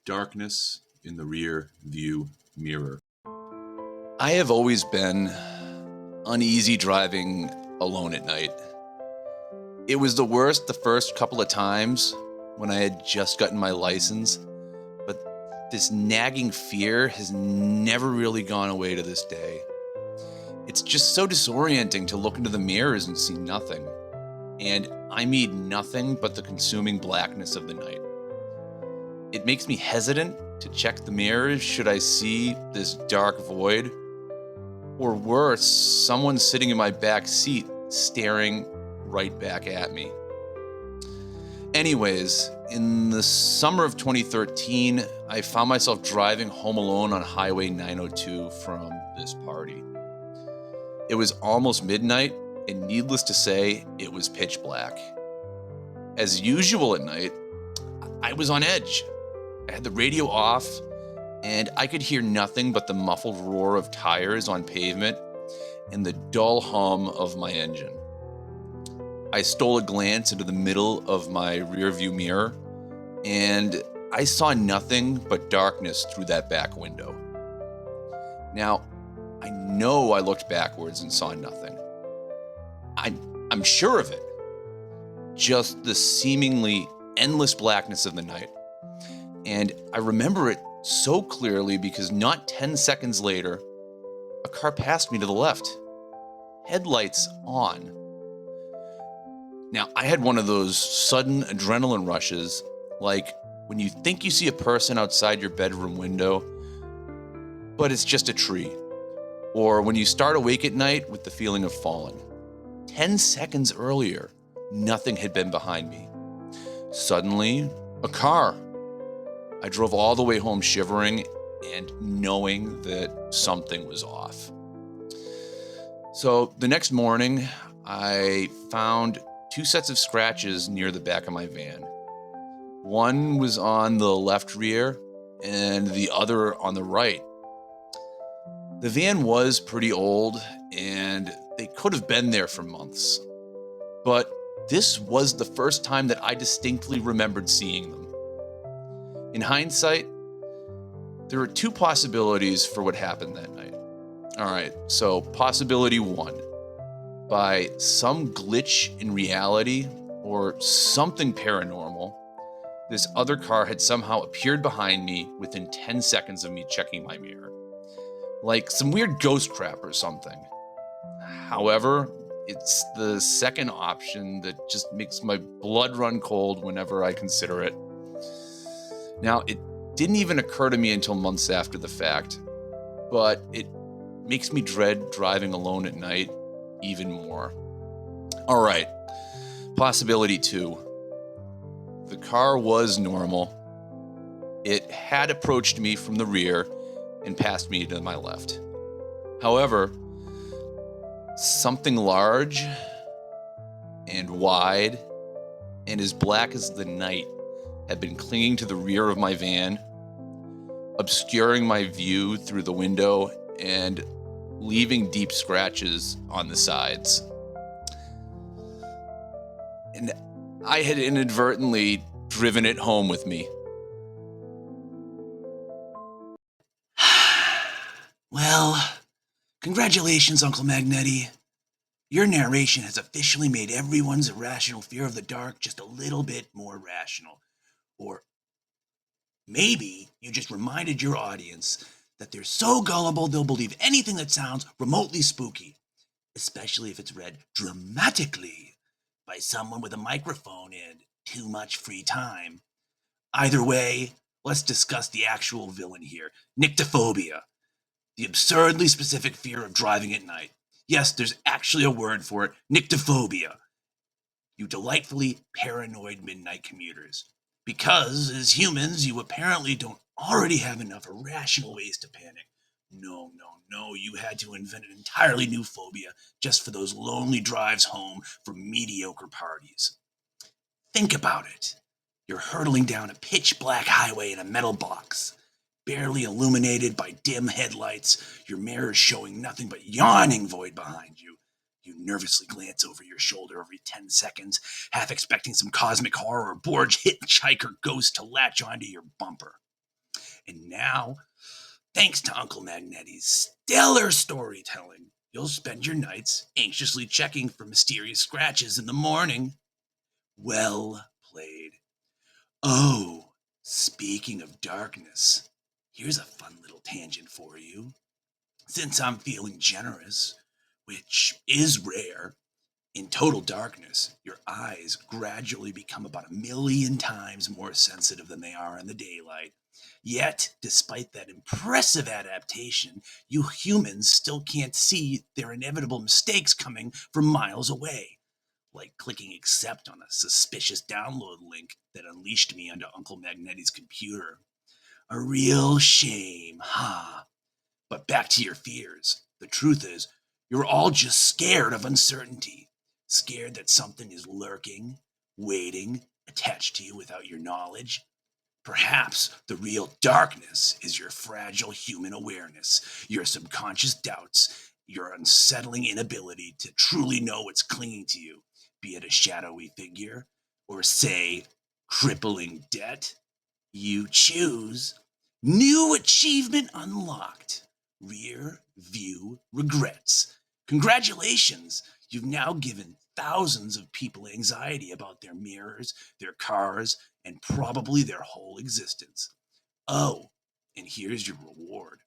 Darkness in the rear view mirror. I have always been uneasy driving alone at night. It was the worst the first couple of times when I had just gotten my license, but this nagging fear has never really gone away to this day. It's just so disorienting to look into the mirrors and see nothing. And I mean nothing but the consuming blackness of the night. It makes me hesitant to check the mirrors should I see this dark void, or worse, someone sitting in my back seat staring right back at me. Anyways, in the summer of 2013, I found myself driving home alone on Highway 902 from this party. It was almost midnight, and needless to say, it was pitch black. As usual at night, I was on edge. I had the radio off, and I could hear nothing but the muffled roar of tires on pavement and the dull hum of my engine. I stole a glance into the middle of my rearview mirror, and I saw nothing but darkness through that back window. Now, I know I looked backwards and saw nothing. I'm sure of it. Just the seemingly endless blackness of the night. And I remember it so clearly because not 10 seconds later, a car passed me to the left. Headlights on. Now, I had one of those sudden adrenaline rushes, like when you think you see a person outside your bedroom window, but it's just a tree. Or when you start awake at night with the feeling of falling. 10 seconds earlier, nothing had been behind me. Suddenly, a car. I drove all the way home shivering and knowing that something was off. So the next morning, I found 2 sets of scratches near the back of my van. One was on the left rear and the other on the right. The van was pretty old and they could have been there for months. But this was the first time that I distinctly remembered seeing them. In hindsight, there are 2 possibilities for what happened that night. All right, so possibility 1. By some glitch in reality or something paranormal, this other car had somehow appeared behind me within 10 seconds of me checking my mirror. Like some weird ghost crap or something. However, it's the second option that just makes my blood run cold whenever I consider it. Now, it didn't even occur to me until months after the fact, but it makes me dread driving alone at night even more. All right, possibility 2. The car was normal. It had approached me from the rear and passed me to my left. However, something large and wide and as black as the night had been clinging to the rear of my van, obscuring my view through the window and leaving deep scratches on the sides. And I had inadvertently driven it home with me. Well, congratulations, Uncle Magnetti. Your narration has officially made everyone's irrational fear of the dark just a little bit more rational. Or maybe you just reminded your audience that they're so gullible they'll believe anything that sounds remotely spooky, especially if it's read dramatically by someone with a microphone and too much free time. Either way, let's discuss the actual villain here, nyctophobia, the absurdly specific fear of driving at night. Yes, there's actually a word for it, nyctophobia. You delightfully paranoid midnight commuters. Because, as humans, you apparently don't already have enough irrational ways to panic. No, you had to invent an entirely new phobia just for those lonely drives home from mediocre parties. Think about it. You're hurtling down a pitch black highway in a metal box, barely illuminated by dim headlights, your mirrors showing nothing but yawning void behind you. You nervously glance over your shoulder every 10 seconds, half expecting some cosmic horror or bored hitchhiker ghost to latch onto your bumper. And now, thanks to Uncle Magnetti's stellar storytelling, you'll spend your nights anxiously checking for mysterious scratches in the morning. Well played. Oh, speaking of darkness, here's a fun little tangent for you. Since I'm feeling generous, which is rare, in total darkness, your eyes gradually become about 1,000,000 times more sensitive than they are in the daylight. Yet, despite that impressive adaptation, you humans still can't see their inevitable mistakes coming from miles away, like clicking accept on a suspicious download link that unleashed me onto Uncle Magnetti's computer. A real shame, huh? But back to your fears. The truth is, you're all just scared of uncertainty. Scared that something is lurking, waiting, attached to you without your knowledge. Perhaps the real darkness is your fragile human awareness, your subconscious doubts, your unsettling inability to truly know what's clinging to you, be it a shadowy figure or, say, crippling debt. You choose. New achievement unlocked. Rear view regrets. Congratulations! You've now given thousands of people anxiety about their mirrors, their cars, and probably their whole existence. Oh, and here's your reward.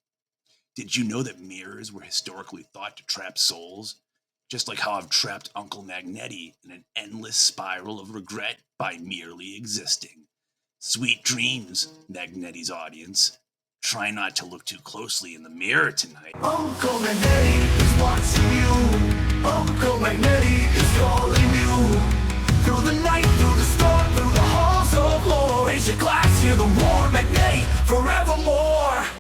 Did you know that mirrors were historically thought to trap souls? Just like how I've trapped Uncle Magnetti in an endless spiral of regret by merely existing. Sweet dreams, Magnetti's audience. Try not to look too closely in the mirror tonight. Uncle Magnetti is watching you. Uncle Magnetti is calling you. Through the night, through the storm, through the halls of lore. Raise your glass, hear the war, Magnetti.